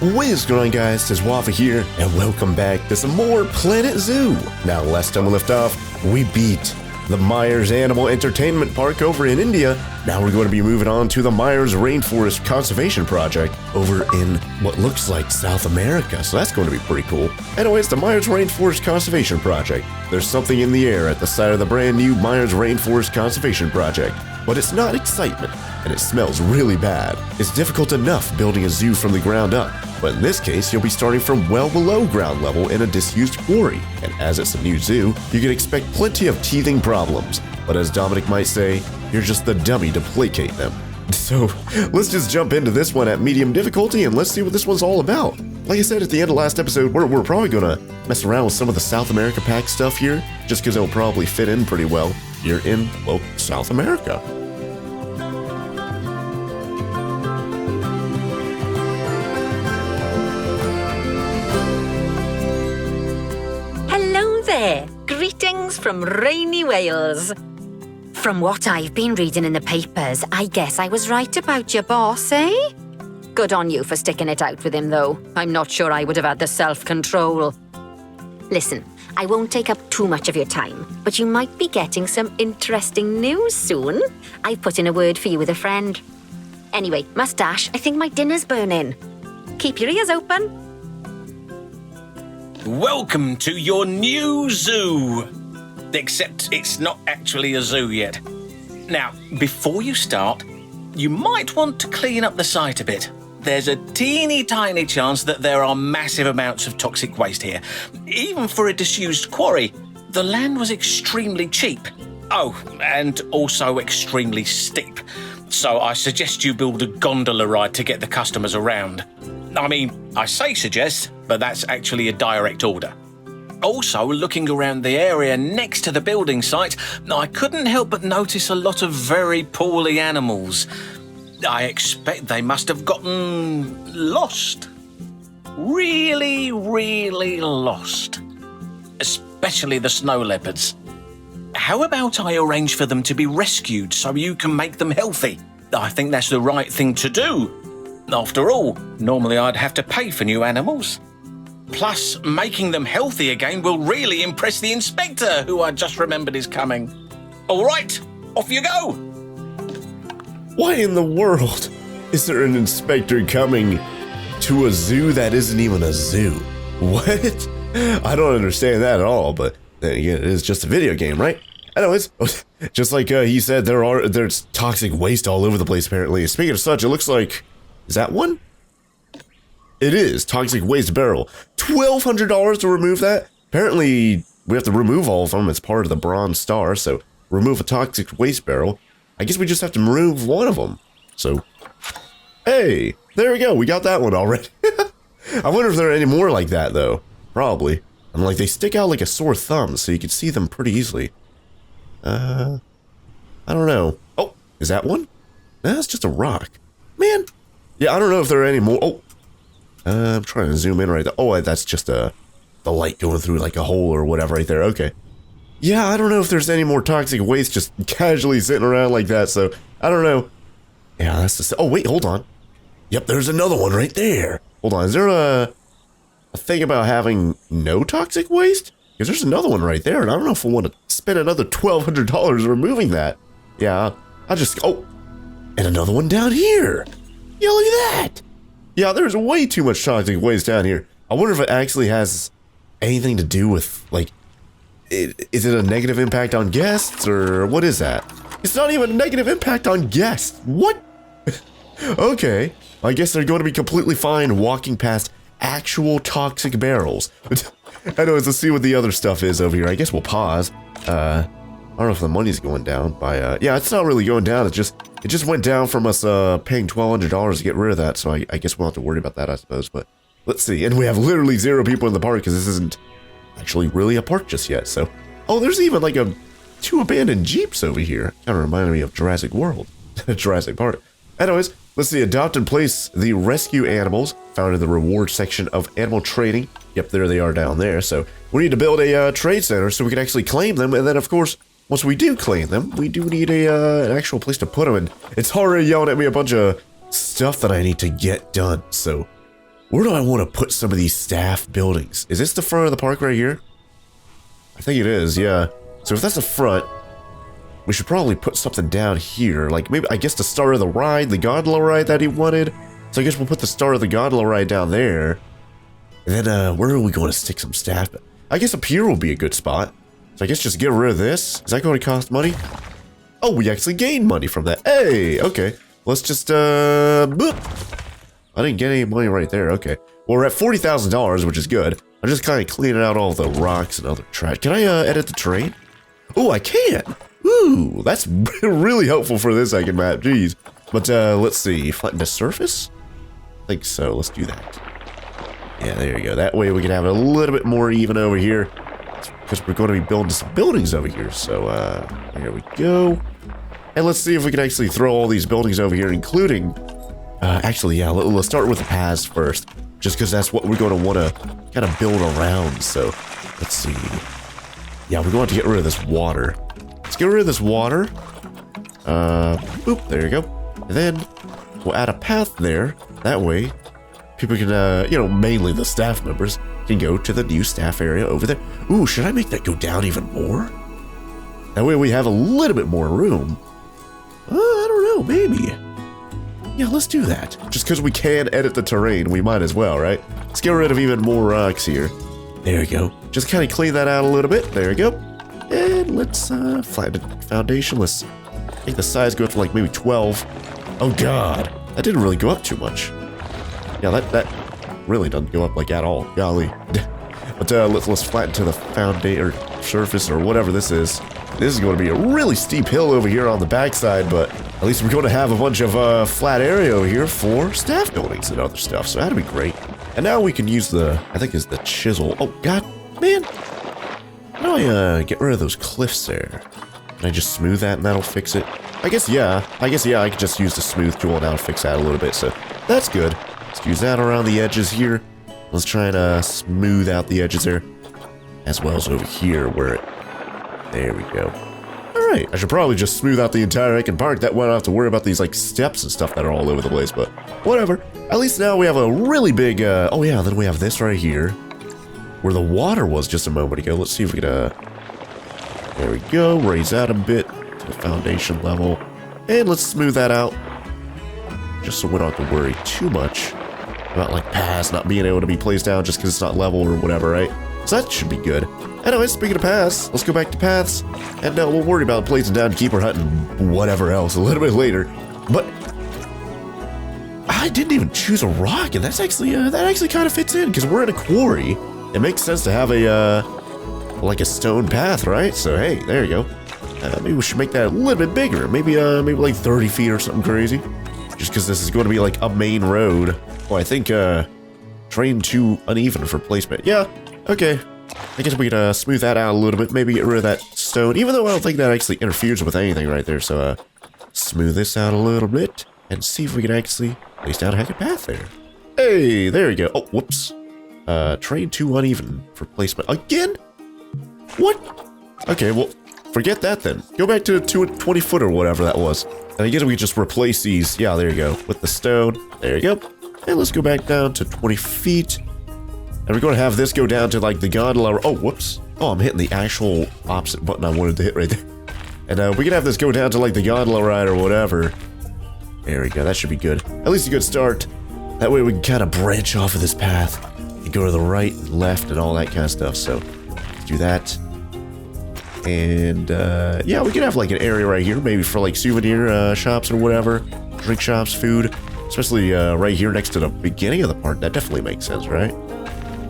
What is going on, guys? It's Waffle here, and welcome back to some more Planet Zoo. Now, last time we left off, we beat the Myers Animal Entertainment Park over in India. Now we're going to be moving on to the Myers Rainforest Conservation Project over in what looks like South America, so that's going to be pretty cool. Anyways, the Myers Rainforest Conservation Project. There's something in the air at the site of the brand new Myers Rainforest Conservation Project, but it's not excitement, and it smells really bad. It's difficult enough building a zoo from the ground up, but in this case, you'll be starting from well below ground level in a disused quarry, and as it's a new zoo, you can expect plenty of teething problems. But as Dominic might say, you're just the dummy to placate them. So let's just jump into this one at medium difficulty and let's see what this one's all about. Like I said at the end of last episode, we're probably gonna mess around with some of the South America pack stuff here, just because it'll probably fit in pretty well here in, well, South America. Hello there! Greetings from rainy Wales. From what I've been reading in the papers, I guess I was right about your boss, eh? Good on you for sticking it out with him, though. I'm not sure I would have had the self-control. Listen, I won't take up too much of your time, but you might be getting some interesting news soon. I've put in a word for you with a friend. Anyway, must dash. I think my dinner's burning. Keep your ears open. Welcome to your new zoo. Except it's not actually a zoo yet. Now, before you start, you might want to clean up the site a bit. There's a teeny tiny chance that there are massive amounts of toxic waste here. Even for a disused quarry, the land was extremely cheap. Oh, and also extremely steep. So I suggest you build a gondola ride to get the customers around. I mean, I say suggest, but that's actually a direct order. Also, looking around the area next to the building site, I couldn't help but notice a lot of very poorly animals. I expect they must have gotten lost. Really, really lost. Especially the snow leopards. How about I arrange for them to be rescued so you can make them healthy? I think that's the right thing to do. After all, normally I'd have to pay for new animals. Plus, making them healthy again will really impress the inspector, who I just remembered is coming. All right, off you go! Why in the world is there an inspector coming to a zoo that isn't even a zoo? What? I don't understand that at all, but then again, it is just a video game, right? Anyways, just like he said, there's toxic waste all over the place apparently. Speaking of such, it looks like, is that one? It is, toxic waste barrel. $1,200 to remove that? Apparently, we have to remove all of them as part of the Bronze Star, so remove a toxic waste barrel. I guess we just have to remove one of them. So, hey, there we go, we got that one already. I wonder if there are any more like that, though. Probably. I'm like, they stick out like a sore thumb, so you can see them pretty easily. I don't know. Oh, is that one? That's just a rock. Man. Yeah, I don't know if there are any more. Oh. I'm trying to zoom in right there. Oh, that's just the light going through like a hole or whatever right there. Okay. Yeah, I don't know if there's any more toxic waste just casually sitting around like that, so I don't know. Yeah, that's just... Oh, wait, hold on. Yep, there's another one right there. Hold on, is there a thing about having no toxic waste? Because there's another one right there, and I don't know if I want to spend another $1,200 removing that. Yeah, I'll just... Oh, and another one down here. Yeah, look at that. Yeah, there's way too much toxic waste down here. I wonder if it actually has anything to do with, like, is it a negative impact on guests, or what is that? It's not even a negative impact on guests. What? Okay, I guess they're going to be completely fine walking past actual toxic barrels. Anyways, let's see what the other stuff is over here. I guess we'll pause. I don't know if the money's going down by, yeah, it's not really going down. It just went down from us paying $1,200 to get rid of that, so I guess we'll have to worry about that, I suppose. But let's see, and we have literally 0 people in the park because this isn't actually really a park just yet. So, oh, there's even like 2 abandoned Jeeps over here. Kind of reminded me of Jurassic World, Jurassic Park. Anyways, let's see, adopt and place the rescue animals found in the reward section of animal trading. Yep, there they are down there. So we need to build a trade center so we can actually claim them, and then of course, once we do claim them, we do need an actual place to put them in. It's already yelling at me a bunch of stuff that I need to get done, so Where do I want to put some of these staff buildings? Is this the front of the park right here? I think it is, yeah. So if that's the front, we should probably put something down here. Like maybe, I guess the start of the ride, the gondola ride that he wanted. So I guess we'll put the start of the gondola ride down there. And then where are we going to stick some staff? I guess up here will be a good spot. So I guess just get rid of this. Is that going to cost money? Oh, we actually gained money from that. Hey, okay. Let's just, boop. I didn't get any money right there. Okay. Well, we're at $40,000, which is good. I'm just kind of cleaning out all the rocks and other trash. Can I edit the terrain? Oh, I can. Ooh, that's really helpful for this second map. Jeez. But let's see. Flatten the surface? I think so. Let's do that. Yeah, there you go. That way we can have it a little bit more even over here. Because we're going to be building some buildings over here. So, there we go. And let's see if we can actually throw all these buildings over here, including... actually, yeah, let's start with the paths first. Just because that's what we're going to want to kind of build around. So, let's see. Yeah, we're going to get rid of this water. Let's get rid of this water. Boop, there you go. And then we'll add a path there. That way, people can, you know, mainly the staff members can go to the new staff area over there. Ooh, should I make that go down even more? That way we have a little bit more room. I don't know, maybe. Yeah, let's do that. Just because we can edit the terrain, we might as well, right? Let's get rid of even more rocks here. There we go. Just kind of clean that out a little bit. There we go. And let's flatten the foundation. Let's make the size go up to like maybe 12. Oh god, that didn't really go up too much. Yeah, that really doesn't go up like at all. Golly. But let's flatten to the foundation or surface or whatever this is. This is going to be a really steep hill over here on the backside, but at least we're going to have a bunch of flat area over here for staff buildings and other stuff, so that'll be great. And now we can use the, I think it's the chisel. Oh, god, man. How do I get rid of those cliffs there? Can I just smooth that and that'll fix it? I guess, yeah, I could just use the smooth tool and that'll fix that a little bit, so that's good. Let's use that around the edges here. Let's try and smooth out the edges there, as well as over here where it... There we go. Alright, I should probably just smooth out the entire Aiken Park. That way I don't have to worry about these, like, steps and stuff that are all over the place, but whatever. At least now we have a really big, oh yeah, then we have this right here, where the water was just a moment ago. Let's see if we can, there we go, raise that a bit to the foundation level. And let's smooth that out, just so we don't have to worry too much about, like, paths not being able to be placed down just because it's not level or whatever, right? So that should be good. Anyway, speaking of paths, let's go back to paths, and we'll worry about placing down Keeper Hut and whatever else a little bit later. But I didn't even choose a rock, and that's actually that actually kind of fits in because we're in a quarry. It makes sense to have a like a stone path, right? So hey, there you go. Maybe we should make that a little bit bigger. Maybe like 30 feet or something crazy. Just because this is going to be like a main road. Oh, I think terrain too uneven for placement. Yeah. Okay. I guess we can smooth that out a little bit, maybe get rid of that stone, even though I don't think that actually interferes with anything right there, so smooth this out a little bit, and see if we can actually place down a heck of path there. Hey, there we go. Oh, whoops. Terrain too uneven for placement. Again? What? Okay, well, forget that then. Go back to 20 foot or whatever that was. And I guess we can just replace these, yeah, there you go, with the stone. There you go. And let's go back down to 20 feet. And we're going to have this go down to, like, the gondola. Oh, whoops. Oh, I'm hitting the actual opposite button I wanted to hit right there. And we can have this go down to, like, the gondola ride or whatever. There we go. That should be good. At least a good start. That way we can kind of branch off of this path and go to the right and left and all that kind of stuff. So, let's do that. And, yeah, we can have, like, an area right here, maybe for, like, souvenir shops or whatever. Drink shops, food. Especially right here next to the beginning of the park. That definitely makes sense, right?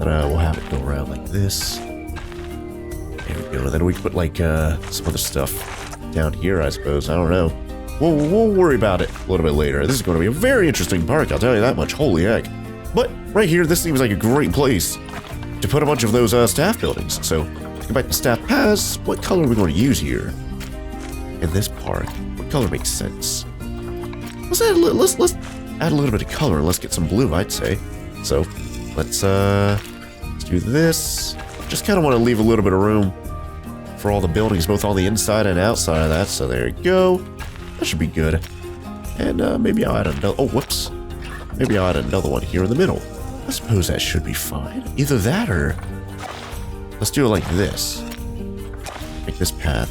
And we'll have it go around like this. There we go. And then we can put like some other stuff down here, I suppose. I don't know. We'll worry about it a little bit later. This is going to be a very interesting park, I'll tell you that much. Holy heck. But right here, this seems like a great place to put a bunch of those staff buildings. So let's go back to staff paths. What color are we going to use here in this park? What color makes sense? Let's add a little bit of color. Let's get some blue, I'd say. So let's do this. Just kind of want to leave a little bit of room for all the buildings, both on the inside and outside of that. So there you go. That should be good. And maybe I'll add another. Oh, whoops. Maybe I'll add another one here in the middle. I suppose that should be fine. Either that or... let's do it like this. Make this path.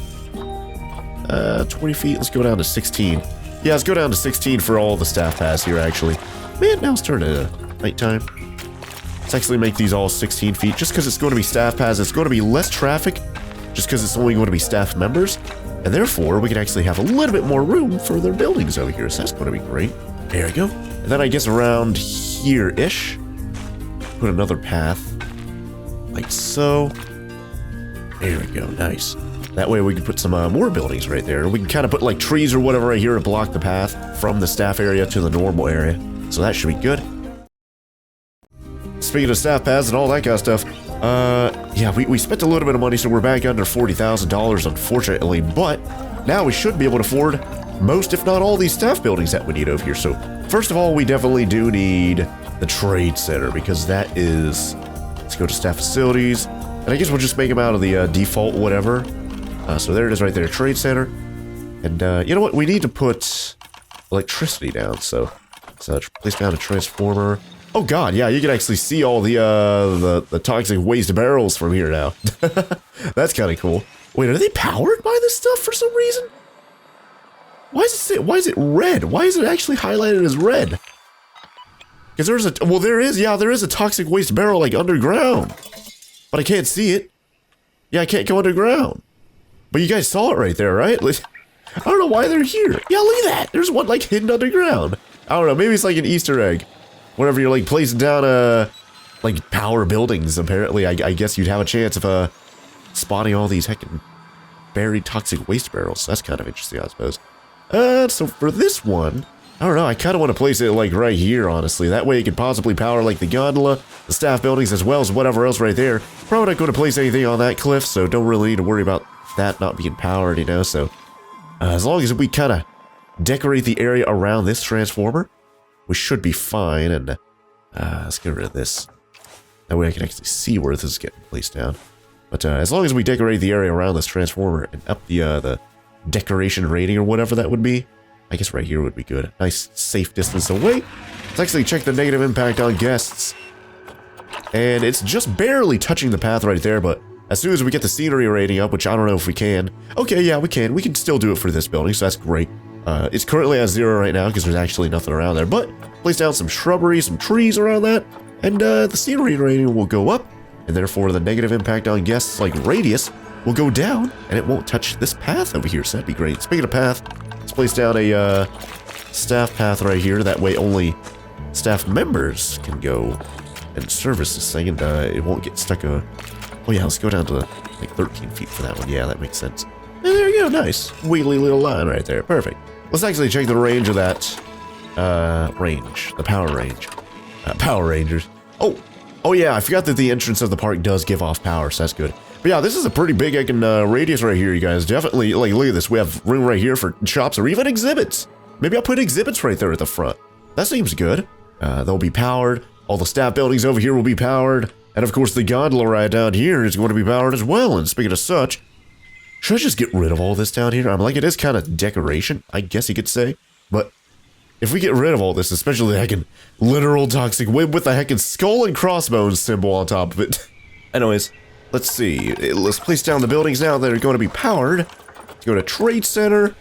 20 feet. Let's go down to 16. Yeah, let's go down to 16 for all the staff paths here, actually. Man, now it's turning to nighttime. Let's actually make these all 16 feet. Just because it's going to be staff paths, it's going to be less traffic. Just because it's only going to be staff members. And therefore, we can actually have a little bit more room for their buildings over here. So that's going to be great. There we go. And then I guess around here-ish, put another path. Like so. There we go. Nice. That way we can put some more buildings right there. We can kind of put like trees or whatever right here to block the path from the staff area to the normal area. So that should be good. Speaking of staff paths and all that kind of stuff, yeah, we spent a little bit of money, so we're back under $40,000, unfortunately. But now we should be able to afford most, if not all, these staff buildings that we need over here. So first of all, we definitely do need the trade center, because that is... let's go to staff facilities. And I guess we'll just make them out of the default whatever. So there it is right there, trade center. And you know what? We need to put electricity down. So place down a transformer. Oh god, yeah, you can actually see all the toxic waste barrels from here now. That's kind of cool. Wait, are they powered by this stuff for some reason? Why is it red? Why is it actually highlighted as red? Because there's a... well, there is a toxic waste barrel like underground. But I can't see it. Yeah, I can't go underground. But you guys saw it right there, right? I don't know why they're here. Yeah, look at that. There's one like hidden underground. I don't know. Maybe it's like an Easter egg. Whenever you're like placing down like power buildings, apparently, I guess you'd have a chance of spotting all these heckin' buried toxic waste barrels. That's kind of interesting, I suppose. So for this one, I don't know. I kind of want to place it like right here, honestly. That way it could possibly power like the gondola, the staff buildings, as well as whatever else right there. Probably not going to place anything on that cliff, so don't really need to worry about that not being powered, you know. So as long as we kind of decorate the area around this transformer, we should be fine. And let's get rid of this. That way I can actually see where this is getting placed down. But as long as we decorate the area around this transformer and up the decoration rating or whatever that would be, I guess right here would be good. Nice safe distance away. Let's actually check the negative impact on guests. And it's just barely touching the path right there, but as soon as we get the scenery rating up, which I don't know if we can. Okay, yeah, we can. We can still do it for this building, so that's great. It's currently at 0 right now because there's actually nothing around there. But place down some shrubbery, some trees around that, and the scenery rating will go up. And therefore, the negative impact on guests, like radius, will go down, and it won't touch this path over here, so that'd be great. Speaking of path, let's place down a staff path right here. That way only staff members can go and service this thing, and it won't get stuck. Oh yeah, let's go down to like 13 feet for that one. Yeah, that makes sense. And there you go, nice. Wheelie little line right there, perfect. Let's actually check the range of that, the power range. Power Rangers. Oh yeah, I forgot that the entrance of the park does give off power, so that's good. But yeah, this is a pretty big radius right here, you guys. Definitely, like, look at this. We have room right here for shops or even exhibits. Maybe I'll put exhibits right there at the front. That seems good. They'll be powered. All the staff buildings over here will be powered. And of course, the gondola right down here is going to be powered as well. And speaking of such, should I just get rid of all this down here? I'm like, it is kind of decoration, I guess you could say. But if we get rid of all this, especially the heckin' literal toxic web with the heckin' skull and crossbones symbol on top of it. Anyways, let's see. Let's place down the buildings now that are going to be powered. Let's go to Trade Center.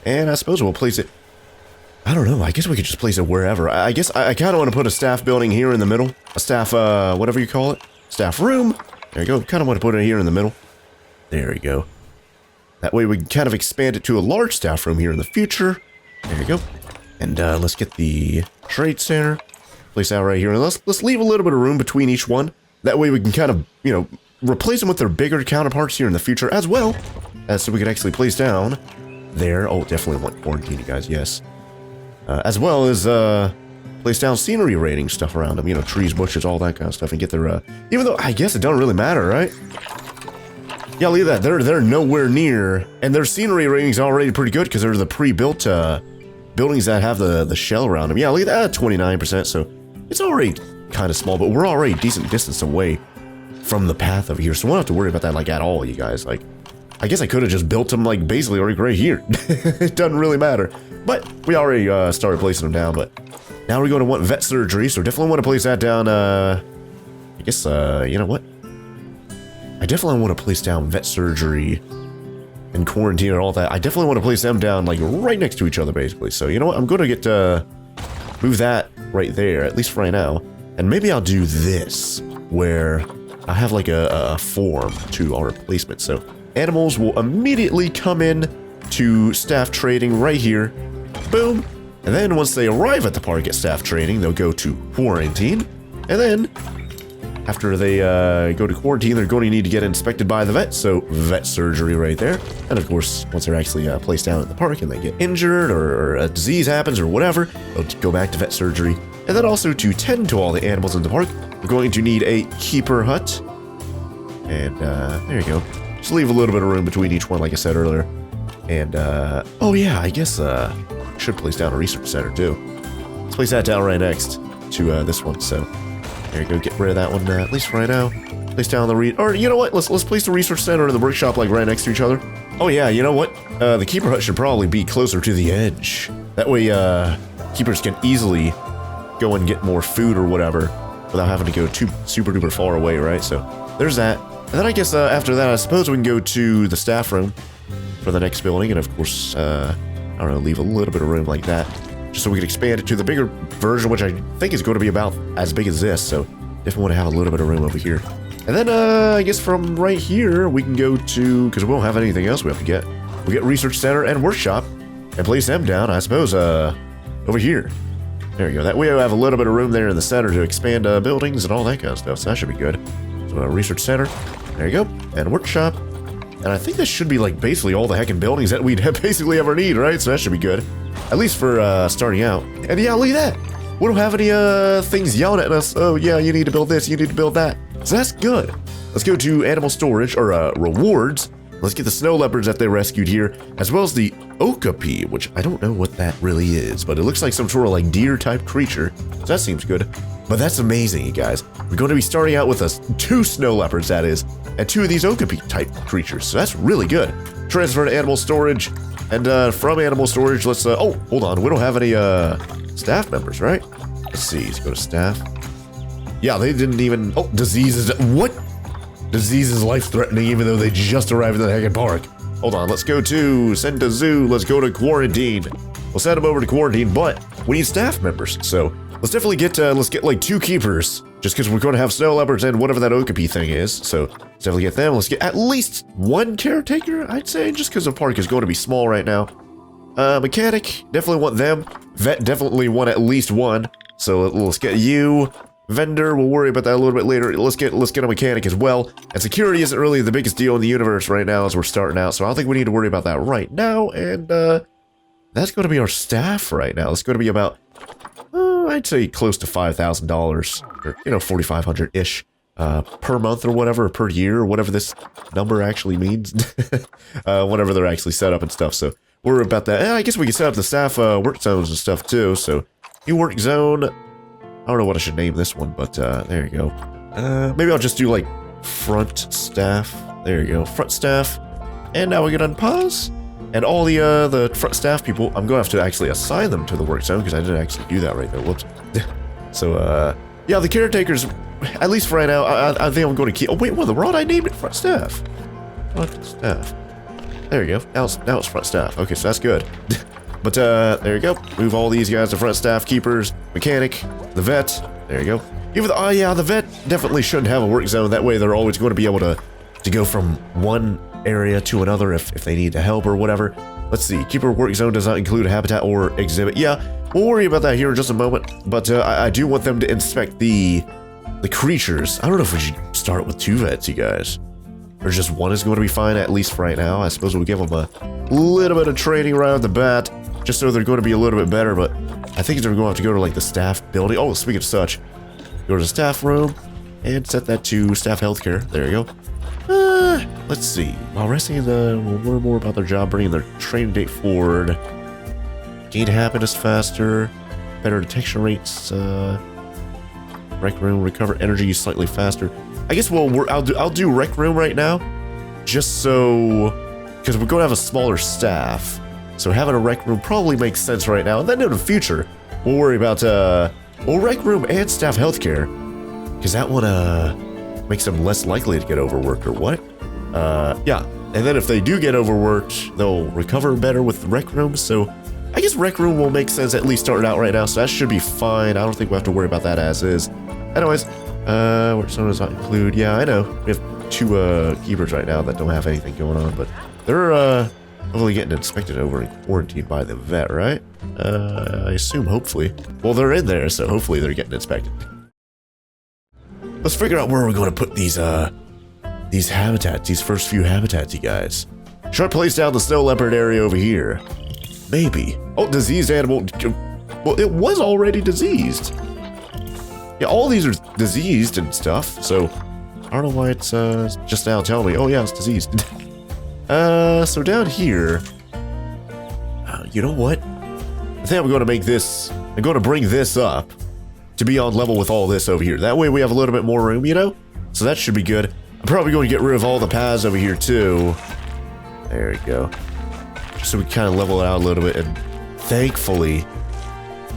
And I suppose we'll place it... I don't know. I guess we could just place it wherever. I guess I kind of want to put a staff building here in the middle. A staff, whatever you call it. Staff room. There you go. Kind of want to put it here in the middle. There you go. That way we can kind of expand it to a large staff room here in the future. There you go. And let's get the trade center. Place out right here. And let's leave a little bit of room between each one. That way we can kind of, you know, replace them with their bigger counterparts here in the future as well. So we can actually place down there. Oh, definitely want quarantine, you guys. Yes. As well as place down scenery rating stuff around them. You know, trees, bushes, all that kind of stuff. And get their, even though I guess it doesn't really matter, right? Yeah, look at that. They're nowhere near. And their scenery rating's already pretty good because they're the pre-built buildings that have the shell around them. Yeah, look at that, 29%. So it's already kind of small, but we're already a decent distance away from the path over here. So we don't have to worry about that like at all, you guys. Like, I guess I could have just built them like basically right here. It doesn't really matter. But we already started placing them down. But Now we're going to want vet surgery, so definitely want to place that down, I guess, you know what? I definitely want to place down vet surgery and quarantine and all that. I definitely want to place them down, like, right next to each other, basically. So, you know what? I'm going to get, move that right there, at least for right now. And maybe I'll do this, where I have, like, a form to our replacement. So, animals will immediately come in to staff trading right here. Boom. And then once they arrive at the park at staff training, they'll go to quarantine. And then after they go to quarantine, they're going to need to get inspected by the vet. So vet surgery right there. And of course, once they're actually placed down at the park and they get injured or a disease happens or whatever, they'll go back to vet surgery. And then also to tend to all the animals in the park, we're going to need a keeper hut. And there you go. Just leave a little bit of room between each one, like I said earlier. And, oh yeah, I guess, should place down a research center too. Let's place that down right next to this one. So there you go. Get rid of that one at least for right now. Place down the or you know what? Let's place the research center and the workshop like right next to each other. Oh yeah, you know what? The keeper hut should probably be closer to the edge. That way, keepers can easily go and get more food or whatever without having to go too super duper far away, right? So there's that. And then I guess after that, I suppose we can go to the staff room for the next building, and of course, I don't know, leave a little bit of room like that, just so we can expand it to the bigger version, which I think is going to be about as big as this, so definitely want to have a little bit of room over here. And then, I guess from right here, we can go to, because we won't have anything else we have to get, we'll get Research Center and Workshop, and place them down, I suppose, over here. There you go. That way I have a little bit of room there in the center to expand buildings and all that kind of stuff, so that should be good. So, Research Center, there you go, and Workshop. And I think this should be like basically all the heckin' buildings that we'd basically ever need, right? So that should be good. At least for starting out. And yeah, look at that. We don't have any things yelling at us. Oh yeah, you need to build this, you need to build that. So that's good. Let's go to animal storage, or rewards. Let's get the snow leopards that they rescued here, as well as the okapi, which I don't know what that really is, but it looks like some sort of like deer type creature. So that seems good. But that's amazing, you guys. We're going to be starting out with 2 snow leopards, that is, and 2 of these okapi type creatures. So that's really good. Transfer to animal storage, and from animal storage, let's oh, hold on, we don't have any staff members, right? Let's see, let's go to staff. Yeah, they didn't even, oh, diseases, what? Disease is life-threatening even though they just arrived at the heckin' park. Hold on, let's go to send to zoo, let's go to quarantine. We'll send them over to quarantine, but we need staff members, so let's definitely get, let's get like 2 keepers, just because we're going to have snow leopards and whatever that okapi thing is, so let's definitely get them. Let's get at least 1 caretaker, I'd say, just because the park is going to be small right now. Mechanic, definitely want them. Vet, definitely want at least 1, so let's get you. Vendor, we'll worry about that a little bit later. Let's get a mechanic as well. And security isn't really the biggest deal in the universe right now as we're starting out, so I don't think we need to worry about that right now. And that's going to be our staff right now. It's going to be about, I'd say close to $5,000, or, you know, $4,500-ish per month or whatever, or per year, or whatever this number actually means. Whenever they're actually set up and stuff. So we're about that. And I guess we can set up the staff work zones and stuff too. So new work zone. I don't know what I should name this one, but there you go. Maybe I'll just do like front staff. There you go, front staff. And now we get on pause. And all the front staff people, I'm going to have to actually assign them to the work zone because I didn't actually do that right there. Whoops. So yeah, the caretakers, at least for right now, I think I'm going to keep. Oh wait, what the world? I named it front staff. Front staff. There you go. Now it's front staff. Okay, so that's good. But there you go. Move all these guys to front staff, keepers, mechanic, the vet. There you go. Even oh yeah, the vet definitely shouldn't have a work zone. That way they're always going to be able to go from one area to another if they need to help or whatever. Let's see. Keeper work zone does not include a habitat or exhibit. Yeah, we'll worry about that here in just a moment. But I do want them to inspect the creatures. I don't know if we should start with 2 vets, you guys. Or just 1 is going to be fine, at least for right now. I suppose we'll give them a little bit of training right off the bat, just so they're going to be a little bit better, but I think they're going to have to go to, like, the staff building. Oh, speaking of such, go to the staff room, and set that to staff healthcare. There you go. Let's see. While resting, we'll learn more about their job, bringing their training date forward. Gain happiness faster, better detection rates, rec room, recover energy slightly faster. I guess I'll do rec room right now, just so, because we're going to have a smaller staff, so having a rec room probably makes sense right now. And then in the future, we'll worry about, rec room and staff healthcare. Because that one, makes them less likely to get overworked or what? Yeah. And then if they do get overworked, they'll recover better with rec rooms. So I guess rec room will make sense at least starting out right now. So that should be fine. I don't think we'll have to worry about that as is. Anyways, what does that include? Yeah, I know. We have 2 keepers right now that don't have anything going on, but they're hopefully getting inspected over in quarantine by the vet, right? I assume hopefully. Well, they're in there, so hopefully they're getting inspected. Let's figure out where we're going to put these habitats, these first few habitats, you guys. Should I place down the snow leopard area over here? Maybe. Oh, diseased animal. Well, it was already diseased. Yeah, all these are diseased and stuff, so I don't know why it's just now telling me, oh yeah, it's diseased. So down here, you know what? I think I'm going to make this, I'm going to bring this up to be on level with all this over here. That way we have a little bit more room, you know? So that should be good. I'm probably going to get rid of all the paths over here too. There we go. Just so we kind of level it out a little bit, and thankfully,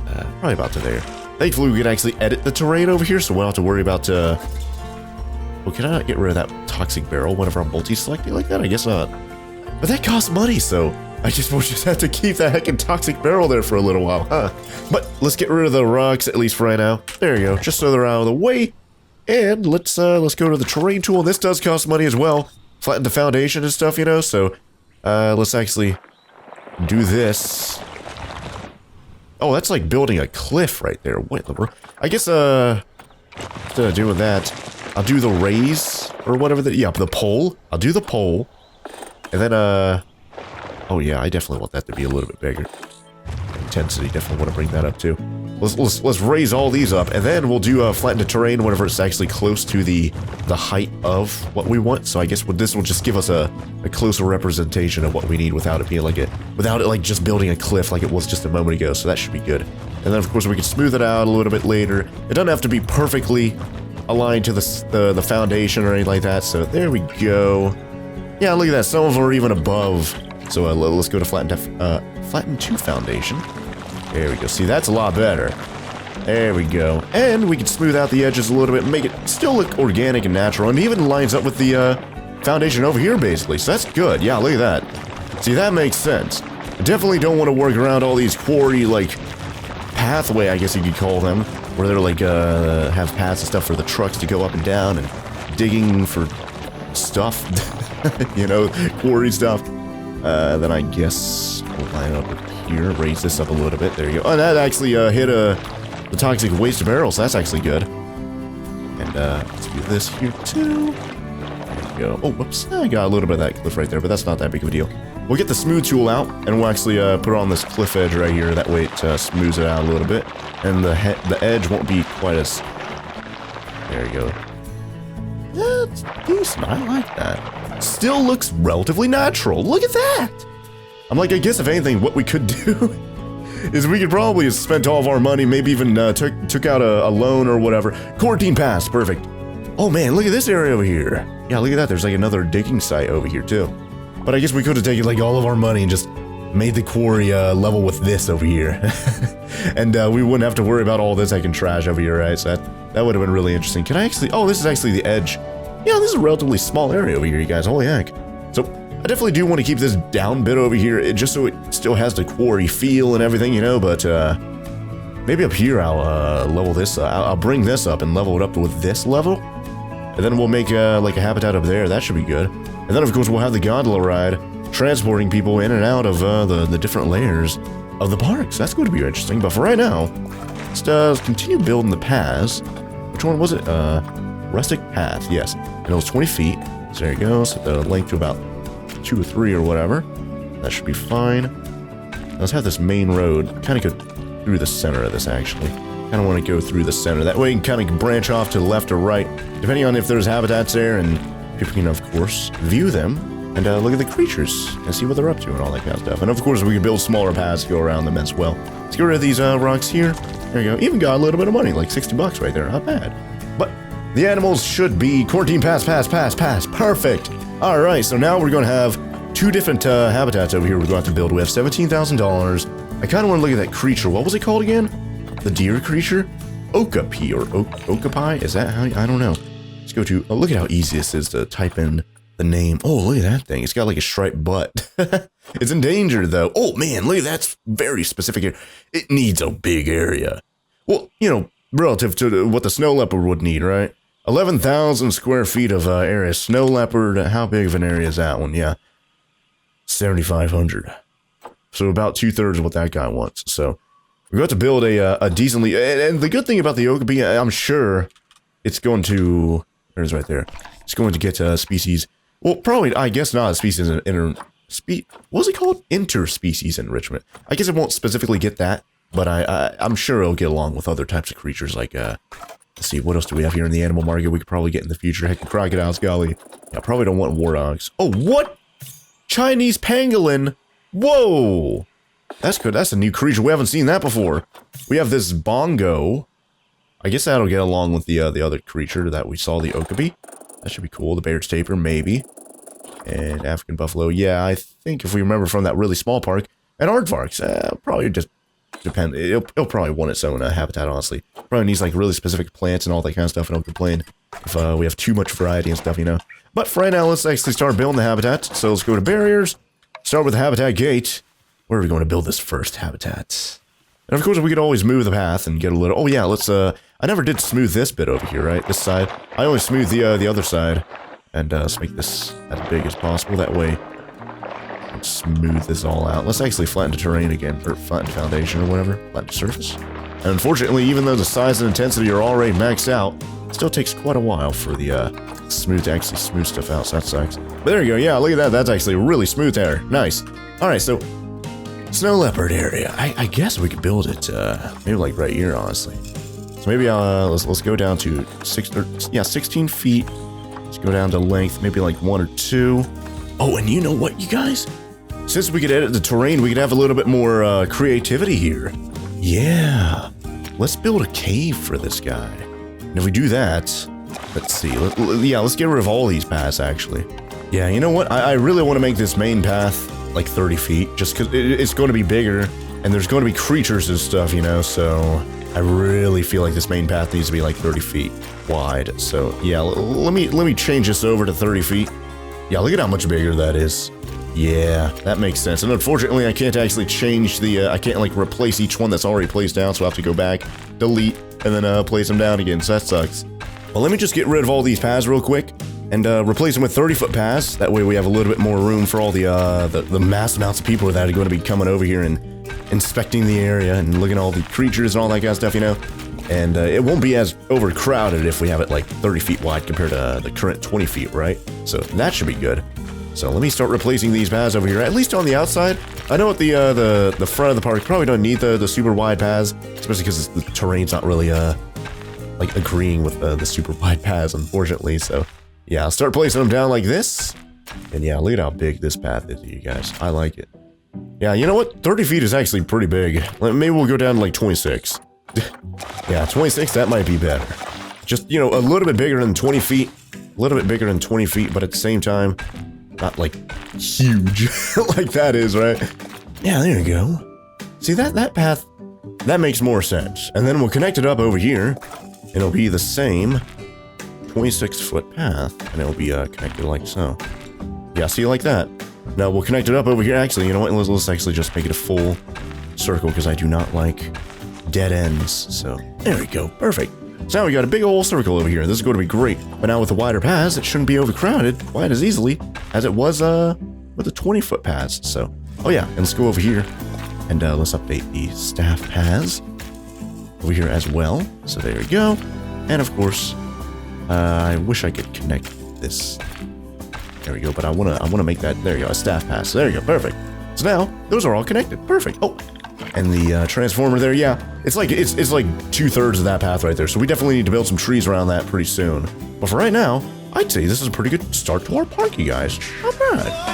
probably about to there. Thankfully we can actually edit the terrain over here, so we don't have to worry about, well, can I not get rid of that toxic barrel whenever I'm multi-selecting like that? I guess not. But that costs money, so I just will just have to keep that heckin' toxic barrel there for a little while, huh? But let's get rid of the rocks, at least for right now. There you go, just so they're out of the way. And let's go to the terrain tool. This does cost money as well. Flatten the foundation and stuff, you know, so let's actually do this. Oh, that's like building a cliff right there. What the world? I guess, instead of doing that, I'll do the raise, or whatever the pole. I'll do the pole. And then, oh yeah, I definitely want that to be a little bit bigger. Intensity, definitely want to bring that up too. Let's raise all these up, and then we'll do flatten the terrain whenever it's actually close to the height of what we want. So I guess this will just give us a closer representation of what we need without it being like without it like just building a cliff like it was just a moment ago. So that should be good. And then of course we can smooth it out a little bit later. It doesn't have to be perfectly aligned to the foundation or anything like that. So there we go. Yeah, look at that. Some of them are even above. So let's go to flatten to foundation. There we go. See, that's a lot better. There we go. And we can smooth out the edges a little bit and make it still look organic and natural. And even lines up with the foundation over here, basically. So that's good. Yeah, look at that. See, that makes sense. I definitely don't want to work around all these quarry, like, pathway, I guess you could call them. Where they're, like, have paths and stuff for the trucks to go up and down and digging for stuff. You know, quarry stuff. Then I guess we'll line up with here, raise this up a little bit. There you go. Oh, that actually hit the toxic waste barrel, so that's actually good. And let's do this here too. There we go. Oh, whoops. I got a little bit of that cliff right there, but that's not that big of a deal. We'll get the smooth tool out, and we'll actually put it on this cliff edge right here. That way it smooths it out a little bit, and the edge won't be quite as. There you go. That's decent. I like that. Still looks relatively natural. Look at that. I'm like, I guess if anything, what we could do is we could probably have spent all of our money, maybe even took out a loan or whatever. Quarantine pass, perfect. Oh man, look at this area over here. Yeah, look at that. There's like another digging site over here too. But I guess we could have taken like all of our money and just made the quarry level with this over here. And we wouldn't have to worry about all this heckin' trash over here, right? So that would have been really interesting. Can I actually, oh, this is actually the edge. Yeah, this is a relatively small area over here, you guys. Holy heck. So I definitely do want to keep this down bit over here, just so it still has the quarry feel and everything, you know, but maybe up here I'll level this, I'll bring this up and level it up with this level. And then we'll make like a habitat up there. That should be good. And then of course we'll have the gondola ride, transporting people in and out of the different layers of the parks. That's going to be interesting. But for right now, let's continue building the paths. Which one was it? Rustic path, yes. And it was 20 feet. So there you go. So the length to about 2 or 3 or whatever. That should be fine. Let's have this main road kind of go through the center of this, actually. Kind of want to go through the center. That way you can kind of branch off to the left or right, depending on if there's habitats there, and people can, of course, view them and look at the creatures and see what they're up to and all that kind of stuff. And of course, we can build smaller paths to go around them as well. Let's get rid of these rocks here. There you go. Even got a little bit of money, like 60 bucks right there. Not bad. But the animals should be quarantine pass. Perfect. All right, so now we're going to have 2 different habitats over here we're going to have to build. We have $17,000. I kind of want to look at that creature. What was it called again? the deer creature? Okapi or Okapi? Is that how? I don't know. Let's go to, oh, look at how easy this is to type in the name. Oh, look at that thing. It's got like a striped butt. It's endangered though. Oh man, look at that. That's very specific here. It needs a big area. Well, you know, relative to what the snow leopard would need, right? 11,000 square feet of area. Snow leopard, how big of an area is that one? Yeah. 7,500. So about 2/3 of what that guy wants. So we're going to build a decently, and the good thing about the Okapi, I'm sure it's going to, there's right there. It's going to get species. Well, probably, I guess not a species what's it called? Interspecies enrichment. I guess it won't specifically get that, but I'm sure it'll get along with other types of creatures like, let's see, what else do we have here in the animal market we could probably get in the future? Heck, crocodiles, golly. Yeah, probably don't want war dogs. Oh, what? Chinese pangolin? Whoa! That's good. That's a new creature. We haven't seen that before. We have this bongo. I guess that'll get along with the other creature that we saw, the Okapi. That should be cool. The Baird's tapir, maybe. And African buffalo. Yeah, I think if we remember from that really small park. And aardvarks, probably just depend. It'll probably want its own habitat, honestly. Probably needs like really specific plants and all that kind of stuff. I don't complain if we have too much variety and stuff, you know. But for right now, let's actually start building the habitat. So let's go to barriers. Start with the habitat gate. Where are we going to build this first habitat? And of course, we could always move the path and get a little... Oh yeah, let's... I never did smooth this bit over here, right? This side. I only smooth the other side. And let's make this as big as possible. That way, let's smooth this all out. Let's actually flatten the terrain again. Or flatten the foundation or whatever. Flatten the surface. And unfortunately, even though the size and intensity are already maxed out, it still takes quite a while for the smooth to actually smooth stuff out, so that sucks. But there you go. Yeah, look at that. That's actually really smooth there. Nice. Alright, so... Snow leopard area. I guess we could build it, maybe like right here, honestly. So maybe, let's go down to 16 feet. Let's go down to length, maybe like 1 or 2. Oh, and you know what, you guys? Since we could edit the terrain, we could have a little bit more, creativity here. Yeah. Let's build a cave for this guy. And if we do that, let's see. Let's get rid of all these paths, actually. Yeah, you know what? I really want to make this main path like 30 feet, just because it's going to be bigger, and there's going to be creatures and stuff, you know, so I really feel like this main path needs to be like 30 feet wide. So yeah, let me change this over to 30 feet. Yeah, look at how much bigger that is. Yeah, that makes sense. And unfortunately, I can't actually change the, I can't like replace each one that's already placed down, so I have to go back, delete, and then place them down again, so that sucks. Well, let me just get rid of all these paths real quick. And replace them with 30-foot paths. That way we have a little bit more room for all the mass amounts of people that are going to be coming over here and inspecting the area and looking at all the creatures and all that kind of stuff, you know. And it won't be as overcrowded if we have it like 30 feet wide compared to the current 20 feet, right? So that should be good. So let me start replacing these paths over here, at least on the outside. I know at the front of the park probably don't need the super wide paths, especially because the terrain's not really like agreeing with the super wide paths, unfortunately. So yeah, I'll start placing them down like this. And yeah, look at how big this path is, you guys. I like it. Yeah, you know what? 30 feet is actually pretty big. Maybe we'll go down to like 26. Yeah, 26, that might be better. Just, you know, a little bit bigger than 20 feet. A little bit bigger than 20 feet, but at the same time, not like huge like that is, right? Yeah, there you go. See, that path, that makes more sense. And then we'll connect it up over here. And it'll be the same 26-foot path, and it'll be connected like so. Yeah, see, like that. Now we'll connect it up over here. Actually, you know what? Let's actually just make it a full circle, because I do not like dead ends. So there we go. Perfect. So now we got a big old circle over here. This is going to be great. But now with the wider paths, it shouldn't be overcrowded quite as easily as it was with the 20-foot paths. So, oh yeah, and let's go over here and let's update the staff paths over here as well. So there we go. And of course, I wish I could connect this. There we go, but I wanna make that, there you go, a staff pass. So there you go, perfect. So now, those are all connected, perfect. Oh, and the transformer there, yeah, it's like 2/3 of that path right there. So we definitely need to build some trees around that pretty soon. But for right now, I'd say this is a pretty good start to our park, you guys. Not bad.